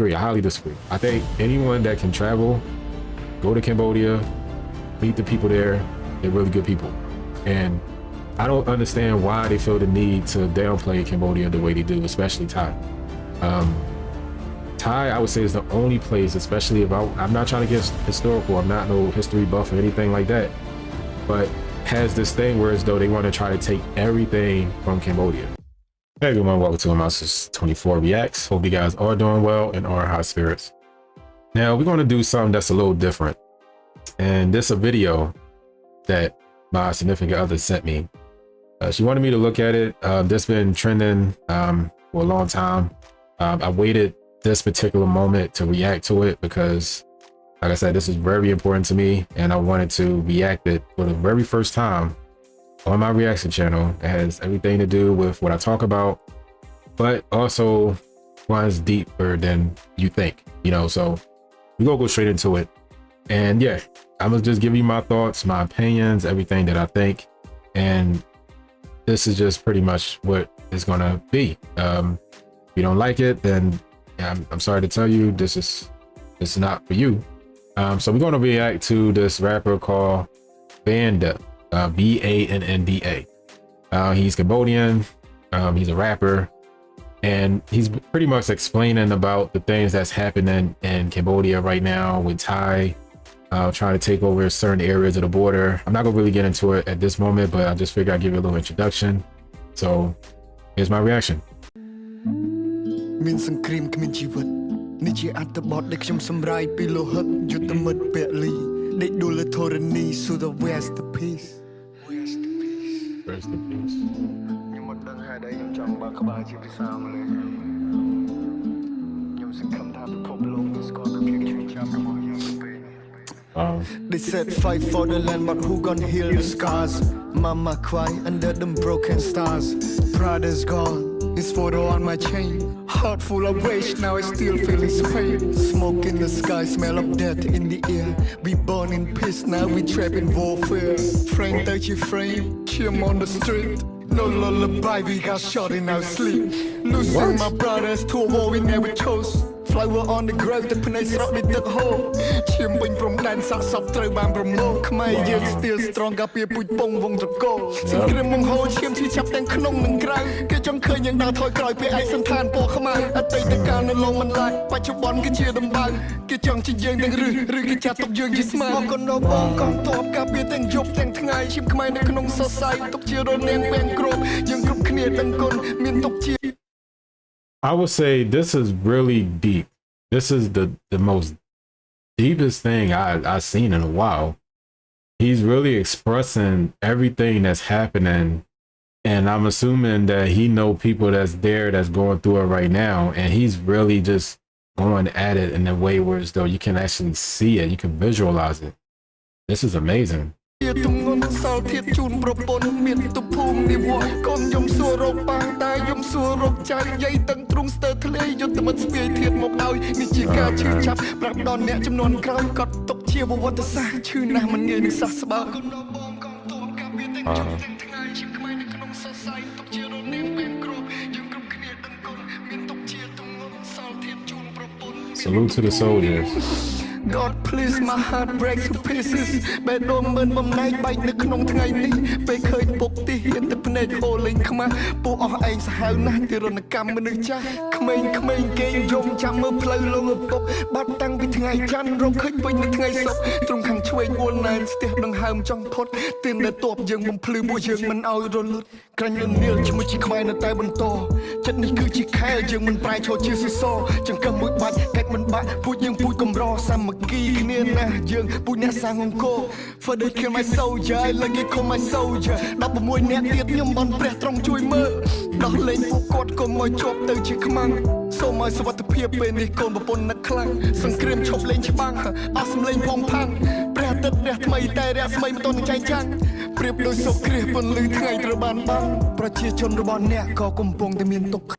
disagree. I highly disagree. I think anyone that can travel, go to Cambodia, meet the people there, they're really good people. And I don't understand why they feel the need to downplay Cambodia the way they do, especially Thai. Thai, I would say, is the only place, especially if I'm not trying to get historical, I'm not no history buff or anything like that, but has this thing where as though they want to try to take everything from Cambodia. Hey everyone, welcome to Mouse 24 Reacts. Hope you guys are doing well and are high spirits. Now we're going to do something that's a little different. And this is a video that my significant other sent me. She wanted me to look at it. This been trending for a long time. I waited this particular moment to react to it because, like I said, this is very important to me, and I wanted to react it for the very first time on my reaction channel. It has everything to do with what I talk about, but also runs deeper than you think, you know. So we're gonna go straight into it. And yeah, I'm gonna just give you my thoughts, my opinions, everything that I think, and this is just pretty much what it's gonna be. If you don't like it, then I'm sorry to tell you, this is not for you. So we're going to react to this rapper called VannDa, VannDa. He's Cambodian. He's a rapper, and he's pretty much explaining about the things that's happening in Cambodia right now with Thai trying to take over certain areas of the border. I'm not gonna really get into it at this moment, but I just figured I'd give you a little introduction. So here's my reaction. Min sangkrim kmin jiwat niជាអត្ថបទដែលខ្ញុំសម្រាយពីលោហិតយុទ្ធមិត្តពលីដេកដួលធរណី so the rest in peace ខ្ញុំមិនដឹងហេតុអីខ្ញុំចង់បើកក្បាលជាភាសាម៉ាឡេខ្ញុំសង្ឃឹមថាពិភពលោកនឹងស្គាល់ពីភាពឈឺចាប់របស់យើងទៅពេលនេះ They said fight for the land, but who gonna heal the scars? Mama cry under them broken stars. Pride is gone, his photo on my chain. Heart full of rage, now I still feel his pain. Smoke in the sky, smell of death in the air. We born in peace, now we trapped in warfare. Frame 30 frame, chim on the street. No lullaby, we got shot in our sleep. Losing my brothers to a war we never chose. Flower on the grave, the penny struck me the hole. Chim wing from dance, I sub through bam from more. Khmerយើង still strong កាពីពូជពងវងត្រកូលសង្គ្រាមមកហូរឈាមឈឺចាប់ទាំងក្នុងនិងក្រៅគេចង់ឃើញយើងដើរថយក្រោយពេលឯកសន្តានពណ៌ខ្មៅអតីតកាលនៅឡងមិនដាច់បច្ចុប្បន្នគឺជាដំបៅគេចង់ជាយើងទាំងឬគេចាត់ទុកយើងជាស្មើអរគុណដល់បងកងទ័ពការពារទាំងយប់ទាំងថ្ងៃឈាមខ្មែរនៅក្នុងសរសៃទុកជារនាងពេងគ្រប់យើងគ្រប់គ្នាដឹងគុណមានទុកជា I would say this is really deep. This is the most deepest thing I've seen in a while. He's really expressing everything that's happening, and I'm assuming that he know people that's there that's going through it right now, and he's really just going at it in a way where as though you can actually see it, you can visualize it. This is amazing. ទំងន់សល់ធៀបជូនប្រពន្ធមានទុភូមិនិវត្តកូនយំសួររកប៉ាតាយំសួររកចៅយាយទាំងទ្រង់ស្ទើរធ្លាយយុទ្ធមិត្តស្ពាយធៀបមកឲ្យនេះជាការឈឺចាប់ប្រាប់ដល់អ្នកចំនួនក្រោយគាត់ទុកជាប្រវត្តិសាស្ត្រឈឺណាស់មិនងាយនឹងសះស្បើកូនដល់បងកងទ័ពការពារទាំងជុំទាំងថ្ងៃជាខ្មែរនៅក្នុងសរសៃទុកជារនាងពេលគ្រប់យើងគ្រប់គ្នាដឹងគុណមានទុកជាទំងន់សល់ធៀបជូនប្រពន្ធ Salute to the soldiers. God please my heart breaks to pieces បេះដូងមិនបំណែកបែកនៅក្នុងថ្ងៃនេះពេលឃើញពុកទីហ៊ានតែភ្នែកអូលេងខ្មាស់ពួកអស់ឯងសាហាវណាស់ទីរណកម្មមនុស្សចាស់ក្មេងៗគេយំចាំមើលផ្លូវលងឪពុកបាត់តាំងពីថ្ងៃច័ន្ទរកឃើញវិញនៅថ្ងៃសុក្រទ្រង់ខាងឆ្វេងវល់ណែនស្ទះដង្ហើមចង់ផុតទានតែតបយើងបំភ្លឺពួកយើងមិនឲ្យរលត់ក្រាញ់លនៀលជាមួយជាខ្មែរនៅតែបន្តចិត្តនេះគឺជាខែលយើងមិនប្រែឈរជាស៊ីសចង្កឹះមួយបាច់កាច់មិនបាក់ពួកយើងពូជកំរសាមគ្គីគ្នាណាយើងពូជអ្នកសាងអង្គរ For they kill my soldier like they call my soldier 16អ្នកទៀតខ្ញុំបន់ព្រះទ្រង់ជួយមើលដោះលែងពួកគាត់កុំឲ្យជាប់ទៅជាខ្មាំងសូមឲ្យសុវត្ថិភាពពេលនេះកូនប្រពន្ធនឹកខ្លាំងសង្គ្រាមឈប់លេងច្បាំងអស់សម្លេងផងផាំងព្រះអាទិត្យរះថ្មីតែរះស្មីមិនទាន់ចែងចាំងប្រៀបដូចសុគ្រាពន្លឺថ្ងៃត្រូវបានបាំងប្រជាជនរបស់អ្នកក៏កំពុងតែមានទុក្ខ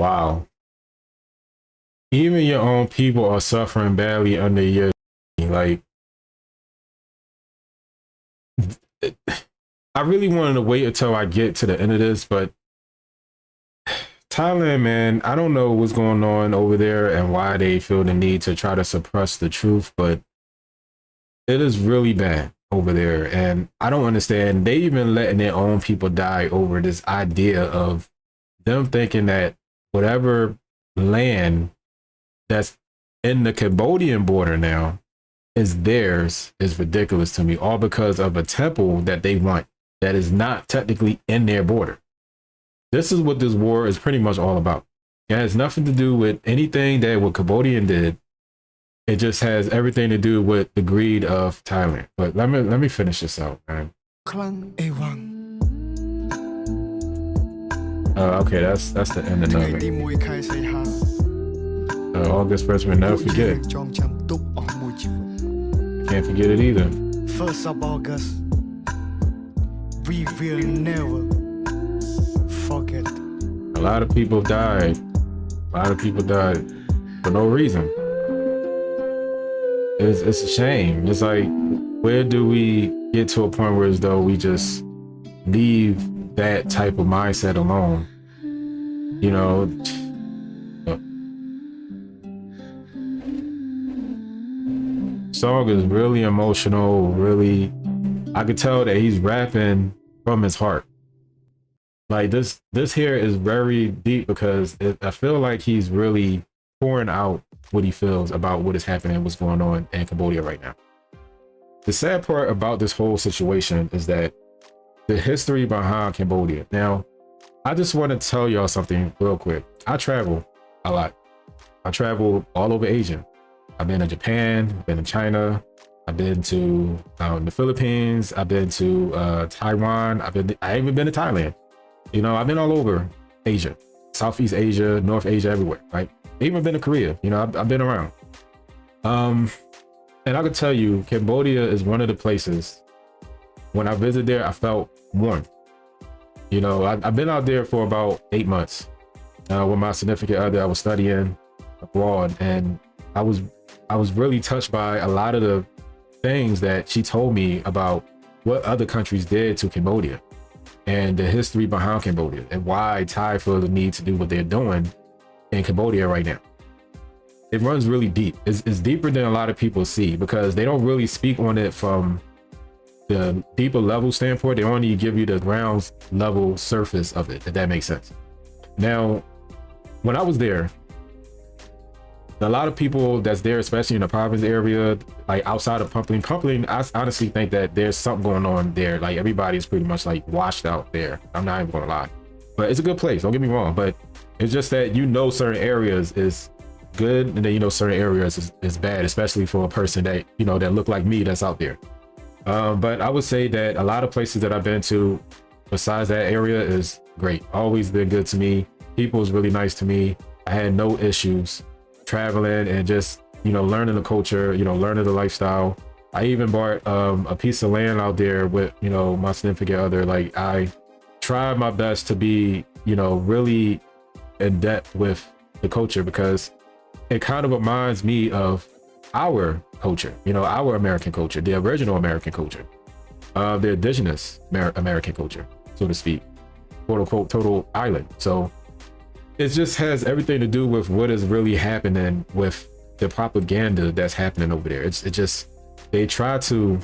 Wow. Even your own people are suffering badly under your like I really wanted to wait until I get to the end of this, but Thailand, man, I don't know what's going on over there and why they feel the need to try to suppress the truth, but it is really bad over there. And I don't understand. They even letting their own people die over this idea of them thinking that whatever land that's in the Cambodian border now is theirs is ridiculous to me, all because of a temple that they want that is not technically in their border. This is what this war is pretty much all about. It has nothing to do with anything that what Cambodian did. It just has everything to do with the greed of Thailand. But let me finish this out, man. Okay, that's the end of it. August 1st, we'll never forget. Can't forget it either. 1st of August, we will never forget. A lot of people died. A lot of people died for no reason. It's a shame. It's like, where do we get to a point where as though we just leave that type of mindset alone? You know, song is really emotional. Really, I could tell that he's rapping from his heart. Like this here is very deep because I feel like he's really pouring out what he feels about what is happening, what's going on in Cambodia right now. The sad part about this whole situation is that the history behind Cambodia. Now, I just want to tell y'all something real quick. I travel a lot. I travel all over Asia. I've been to Japan, I've been to China, I've been to the Philippines, I've been to Taiwan, I even been to Thailand. You know, I've been all over Asia, Southeast Asia, North Asia, everywhere, right? Even been to Korea. You know, I've been around. And I could tell you, Cambodia is one of the places, when I visited there, I felt warm. You know, I've been out there for about 8 months with my significant other. I was studying abroad, and I was really touched by a lot of the things that she told me about what other countries did to Cambodia and the history behind Cambodia and why Thai feel the need to do what they're doing in Cambodia right now. It runs really deep. It's deeper than a lot of people see because they don't really speak on it from the deeper level standpoint. They only give you the ground level surface of it, if that makes sense. Now, when I was there, a lot of people that's there, especially in the province area, like outside of Pumpling, I honestly think that there's something going on there. Like everybody's pretty much like washed out there. I'm not even gonna lie, but it's a good place. Don't get me wrong, but it's just that, you know, certain areas is good and then, you know, certain areas is bad, especially for a person that, you know, that look like me that's out there. But I would say that a lot of places that I've been to besides that area is great. Always been good to me. People was really nice to me. I had no issues traveling and just, you know, learning the culture, you know, learning the lifestyle. I even bought a piece of land out there with, you know, my significant other. Like I tried my best to be, you know, really in depth with the culture because it kind of reminds me of our culture, you know, our American culture, the original American culture, the indigenous American culture, so to speak, quote unquote, total island. So it just has everything to do with what is really happening with the propaganda that's happening over there. It just, they try to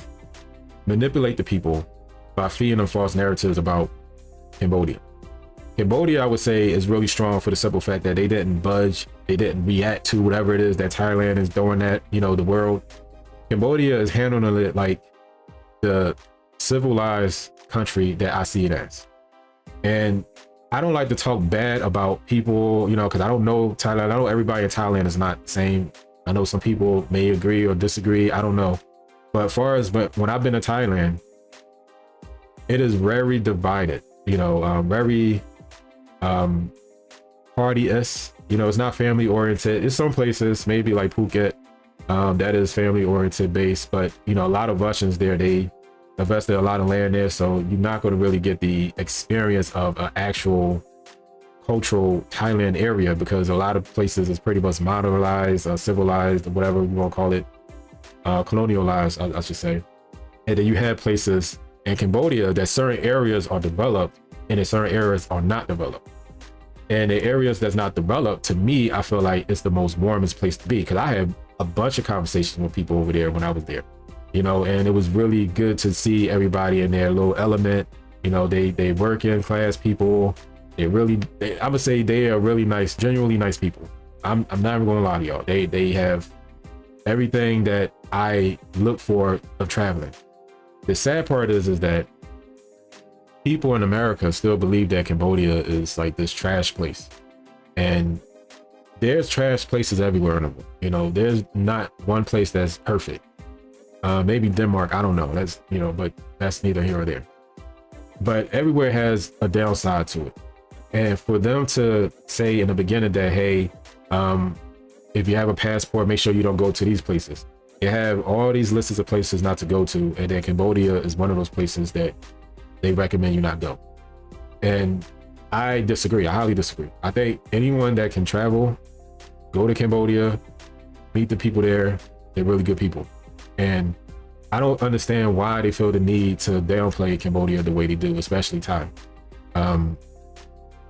manipulate the people by feeding them false narratives about Cambodia. Cambodia, I would say, is really strong for the simple fact that they didn't budge. They didn't react to whatever it is that Thailand is doing that, you know, the world. Cambodia is handling it like the civilized country that I see it as. And I don't like to talk bad about people, you know, because I don't know Thailand. I know everybody in Thailand is not the same. I know some people may agree or disagree. I don't know. But as far as when I've been to Thailand, it is very divided, you know, very party-esque. You know, it's not family oriented. It's some places, maybe like Phuket, that is family oriented based. But, you know, a lot of Russians there, they invested a lot of land there, so you're not going to really get the experience of an actual cultural Thailand area because a lot of places is pretty much modernized, civilized, whatever you want to call it, colonialized, I should say. And then you have places in Cambodia that certain areas are developed and then certain areas are not developed. And the areas that's not developed, to me, I feel like it's the most warmest place to be, because I had a bunch of conversations with people over there when I was there, and it was really good to see everybody in their little element. They working class people. I would say they are really nice, genuinely nice people. I'm not even gonna lie to y'all. They have everything that I look for of traveling. The sad part is that people in America still believe that Cambodia is like this trash place, and there's trash places everywhere in the world. There's not one place that's perfect. Maybe Denmark, I don't know. That's but that's neither here or there. But everywhere has a downside to it, and for them to say in the beginning that, hey, if you have a passport, make sure you don't go to these places. They have all these lists of places not to go to, and then Cambodia is one of those places that they recommend you not go. And I disagree. I highly disagree. I think anyone that can travel, go to Cambodia, meet the people there. They're really good people. And I don't understand why they feel the need to downplay Cambodia the way they do, especially Thai.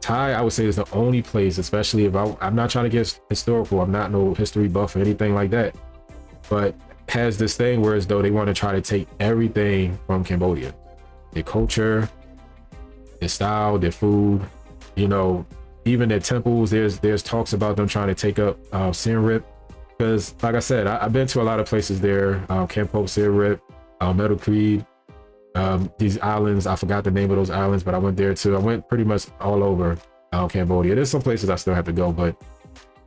Thai, I would say, is the only place, especially if I'm not trying to get historical, I'm not no history buff or anything like that, but has this thing where as though they want to try to take everything from Cambodia. Their culture, their style, their food, even their temples. There's talks about them trying to take up Siem Reap, because like I said, I've been to a lot of places there, Camp Hope, Siem Reap, Metal Creed, these islands. I forgot the name of those islands, but I went there too. I went pretty much all over Cambodia. There's some places I still have to go, but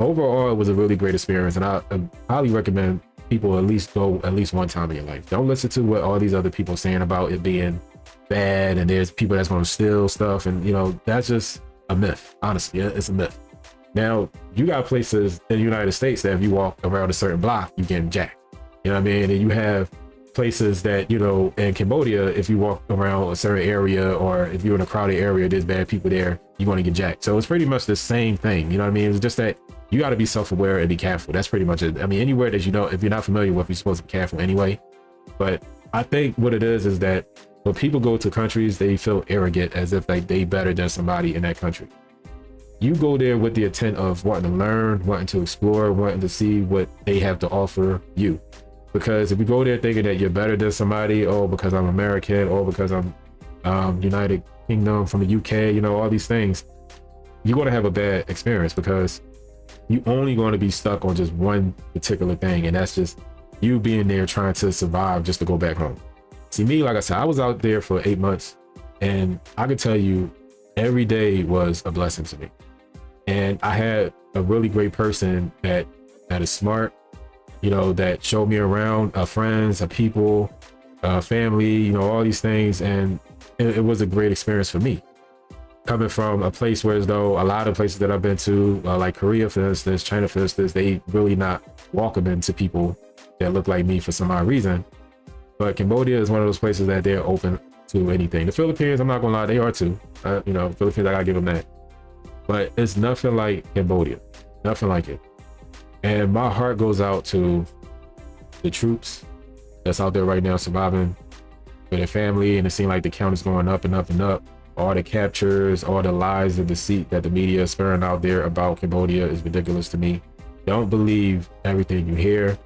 overall it was a really great experience, and I highly recommend people at least go at least one time in your life. Don't listen to what all these other people are saying about it being bad and there's people that's going to steal stuff, and that's just a myth. Honestly, it's a myth. Now you got places in the United States that if you walk around a certain block, you get jacked. You know what I mean? And you have places that in Cambodia, if you walk around a certain area or if you're in a crowded area, there's bad people there, you're going to get jacked. So it's pretty much the same thing. You know what I mean? It's just that you got to be self-aware and be careful. That's pretty much it. I mean, anywhere that if you're not familiar with, you're supposed to be careful anyway. But I think what it is that when people go to countries, they feel arrogant as if like they better than somebody in that country. You go there with the intent of wanting to learn, wanting to explore, wanting to see what they have to offer you. Because if you go there thinking that you're better than somebody, or because I'm American, or because I'm United Kingdom from the UK, all these things, you're going to have a bad experience, because you only going to be stuck on just one particular thing, and that's just you being there trying to survive just to go back home. See, me, like I said, I was out there for 8 months, and I could tell you every day was a blessing to me. And I had a really great person that is smart, that showed me around, friends, people, family, all these things. And it was a great experience for me. Coming from a place where, as though a lot of places that I've been to, like Korea, for instance, China, for instance, they really not welcoming to people that look like me for some odd reason. But Cambodia is one of those places that they're open to anything. The Philippines, I'm not gonna lie, they are too. Philippines, I gotta give them that. But it's nothing like Cambodia, nothing like it. And my heart goes out to the troops that's out there right now surviving for their family, and it seems like the count is going up and up and up. All the captures, all the lies and deceit that the media is sparing out there about Cambodia is ridiculous to me. Don't believe everything you hear.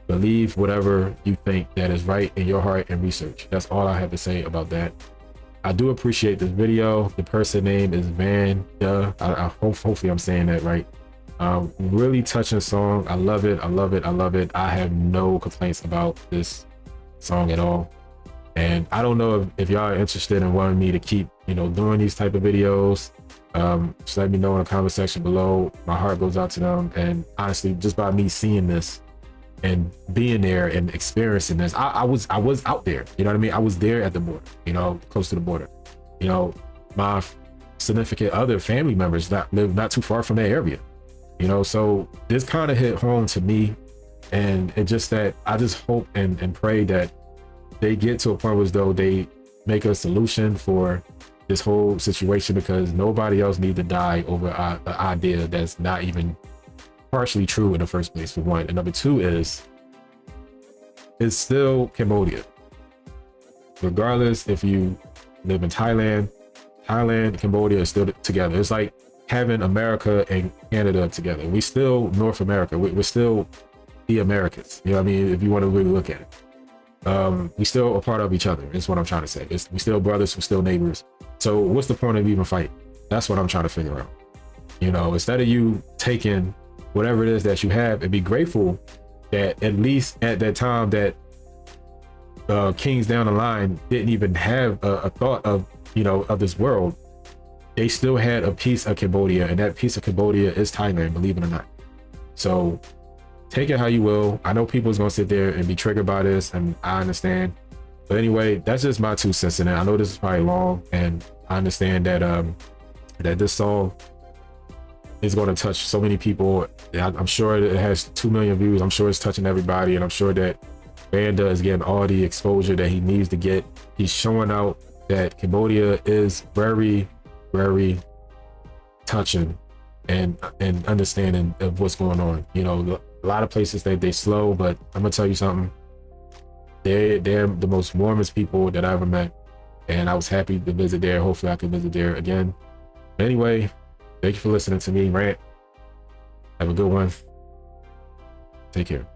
Believe whatever you think that is right in your heart, and research. That's all I have to say about that. I do appreciate this video. The person name is VannDa. Hopefully I'm saying that right. Really touching song. I love it. I love it. I love it. I have no complaints about this song at all. And I don't know if y'all are interested in wanting me to keep, doing these type of videos. Just let me know in the comment section below. My heart goes out to them. And honestly, just by me seeing this and being there and experiencing this, I was out there. You know what I mean? I was there at the border, close to the border. My significant other family members that live not too far from that area. So this kind of hit home to me, and it just that I just hope and pray that they get to a point where, as though they make a solution for this whole situation, because nobody else needs to die over an idea that's not even partially true in the first place, for one. And number two is, it's still Cambodia. Regardless if you live in Thailand, Cambodia is still together. It's like having America and Canada together. We still North America. We're still the Americans. You know what I mean? If you want to really look at it, we still a part of each other. Is what I'm trying to say. We still brothers. We're still neighbors. So what's the point of even fighting? That's what I'm trying to figure out. You know, instead of you taking whatever it is that you have and be grateful that at least at that time that kings down the line didn't even have a thought of, you know, of this world. They still had a piece of Cambodia, and that piece of Cambodia is Thailand, believe it or not. So take it how you will. I know people's gonna sit there and be triggered by this, and I understand. But anyway, that's just my 2 cents in it. I know this is probably long, and I understand that that this song is going to touch so many people. I'm sure it has 2 million views. I'm sure it's touching everybody, and I'm sure that VannDa is getting all the exposure that he needs to get. He's showing out that Cambodia is very, very touching and understanding of what's going on. You know, a lot of places they slow, but I'm gonna tell you something. They're the most warmest people that I ever met, and I was happy to visit there. Hopefully I can visit there again. But anyway, thank you for listening to me rant. Have a good one. Take care.